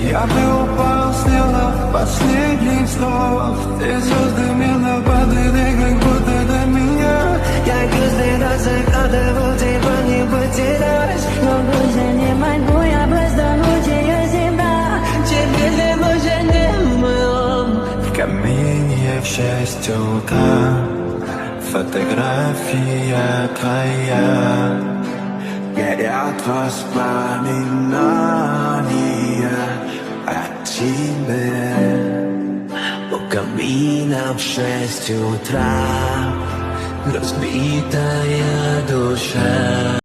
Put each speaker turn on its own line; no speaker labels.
Я бы упал, сделав последний вздох. Ты звездами нападали, как будто до меня.
Я каждый раз загадывал тебя не потерять, но больше не могу я просто мучаю себя. Теперь ты больше не мой.
В камине в 6 утра фотография твоя. Горят воспоминания о тебе.
У камина в 6 утра разбитая душа.